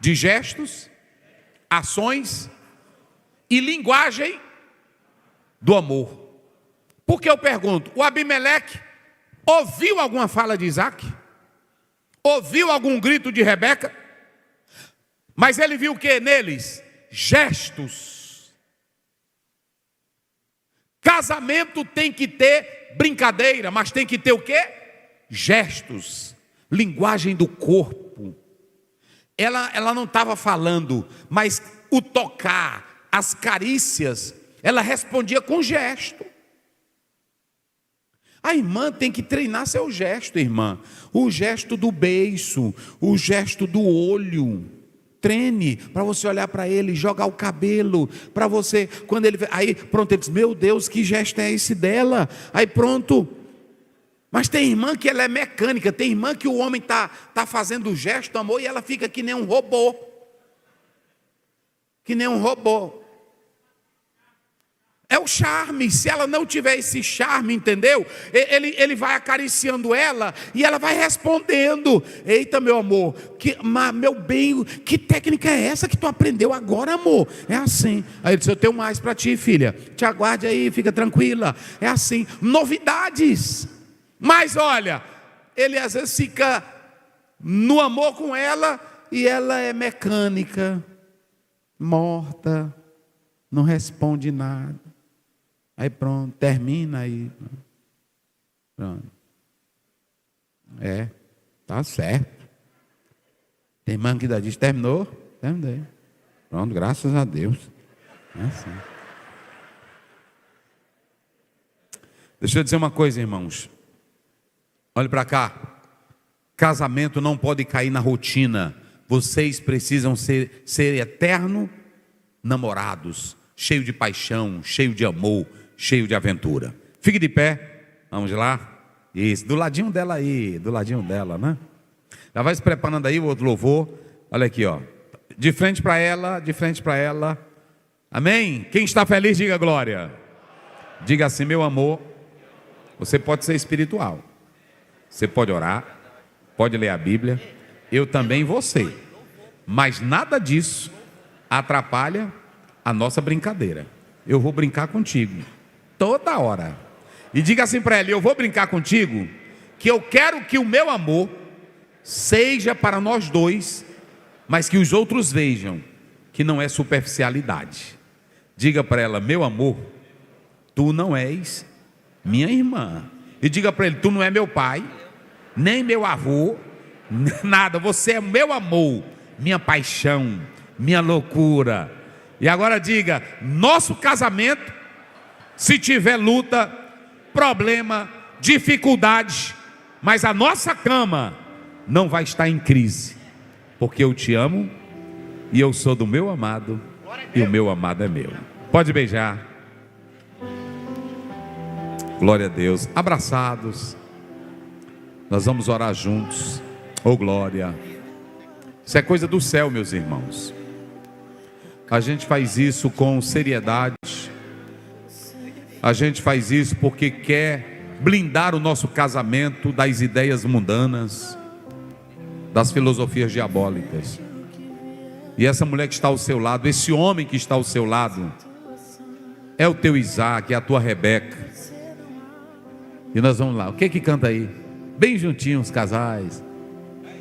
de gestos, ações e linguagem do amor. Por que eu pergunto? O Abimeleque ouviu alguma fala de Isaac? Ouviu algum grito de Rebeca? Mas ele viu o que neles? Gestos. Casamento tem que ter brincadeira, mas tem que ter o quê? gestos, linguagem do corpo. Ela não estava falando, mas o tocar, as carícias, ela respondia com gesto. A irmã tem que treinar seu gesto, irmã. O gesto do beiço, o gesto do olho. Treine para você olhar para ele, jogar o cabelo, para você, quando ele... Aí pronto, ele diz, meu Deus, que gesto é esse dela? Aí pronto. Mas tem irmã que ela é mecânica, tem irmã que o homem tá fazendo o gesto, amor, e ela fica que nem um robô. Que nem um robô. É o charme. Se ela não tiver esse charme, entendeu? Ele vai acariciando ela e ela vai respondendo. Eita, meu amor, meu bem, que técnica é essa que tu aprendeu agora, amor? É assim. Aí ele disse, eu tenho mais para ti, filha. Te aguarde aí, fica tranquila. É assim. Novidades. Mas olha, ele às vezes fica no amor com ela e ela é mecânica, morta, não responde nada. Aí pronto, termina aí. Pronto. Tá certo. Tem irmã que ainda diz, terminou? Terminei. Pronto, graças a Deus. É assim. Deixa eu dizer uma coisa, irmãos. Olhe para cá. Casamento não pode cair na rotina. Vocês precisam ser eterno namorados, cheio de paixão, cheio de amor, cheio de aventura. Fique de pé. Vamos lá. Isso, do ladinho dela aí, do ladinho dela, né? Já vai se preparando aí o outro louvor. Olha aqui, ó. De frente para ela, de frente para ela. Amém? Quem está feliz, diga glória. Diga assim, meu amor. Você pode ser espiritual. Você pode orar, pode ler a Bíblia. Eu também vou ser. Mas nada disso atrapalha a nossa brincadeira. Eu vou brincar contigo toda hora. E diga assim para ela, eu vou brincar contigo, que eu quero que o meu amor seja para nós dois, mas que os outros vejam que não é superficialidade. Diga para ela, meu amor, tu não és minha irmã. E diga para ele, tu não é meu pai, nem meu avô, nada, você é meu amor, minha paixão, minha loucura. E agora diga, nosso casamento, se tiver luta, problema, dificuldade, mas a nossa cama não vai estar em crise, porque eu te amo e eu sou do meu amado e o meu amado é meu. Pode beijar. Glória a Deus. Abraçados. Nós vamos orar juntos. Oh glória. Isso é coisa do céu, meus irmãos. A gente faz isso com seriedade. A gente faz isso porque quer blindar o nosso casamento das ideias mundanas, das filosofias diabólicas. E essa mulher que está ao seu lado, esse homem que está ao seu lado, é o teu Isaac, é a tua Rebeca. E nós vamos lá. O que canta aí? Bem juntinhos, casais.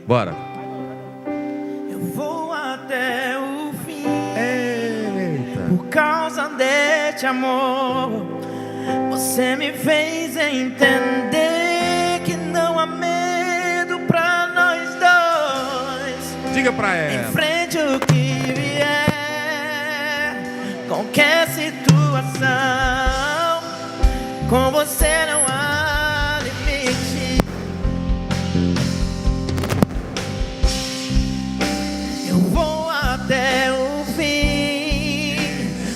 Bora. Eu vou até o fim. Eita. Por causa deste amor, você me fez entender que não há medo pra nós dois. Diga pra ela. Enfrente o que vier, qualquer situação, com você não há limite. Eu vou até o fim,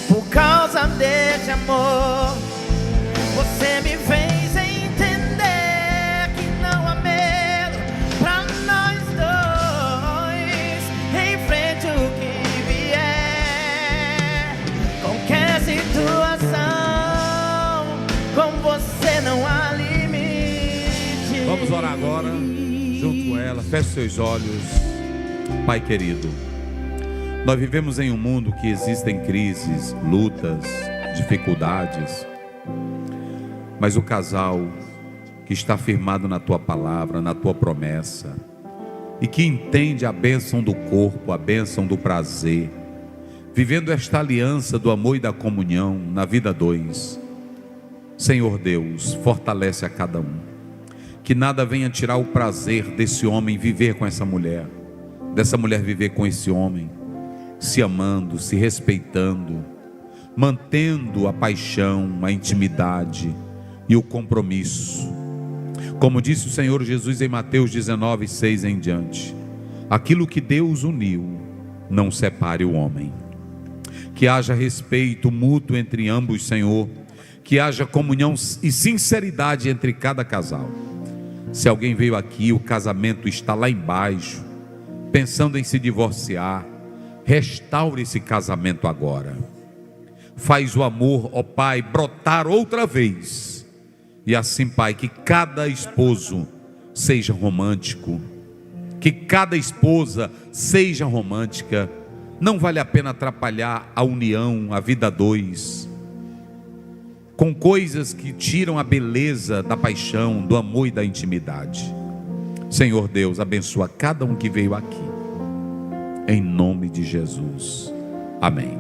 por causa deste amor. Você me fez entender que não há medo pra nós dois. Enfrente o que vier, qualquer situação, com você não há limite. Vamos orar agora, junto com ela. Feche seus olhos. Pai querido, nós vivemos em um mundo que existem crises, lutas, dificuldades. Mas o casal que está firmado na tua palavra, na tua promessa, e que entende a bênção do corpo, a bênção do prazer, vivendo esta aliança do amor e da comunhão na vida dois, Senhor Deus, fortalece a cada um. que nada venha tirar o prazer desse homem viver com essa mulher, dessa mulher viver com esse homem, se amando, se respeitando, mantendo a paixão, a intimidade e o compromisso. Como disse o Senhor Jesus em Mateus 19:6 em diante: aquilo que Deus uniu, não separe o homem. Que haja respeito mútuo entre ambos, Senhor, que haja comunhão e sinceridade entre cada casal. Se alguém veio aqui, o casamento está lá embaixo, pensando em se divorciar, restaure esse casamento agora. Faz o amor, ó Pai, brotar outra vez. E assim, Pai, que cada esposo seja romântico, que cada esposa seja romântica. Não vale a pena atrapalhar a união, a vida a dois, com coisas que tiram a beleza da paixão, do amor e da intimidade. Senhor Deus, abençoa cada um que veio aqui, em nome de Jesus, amém.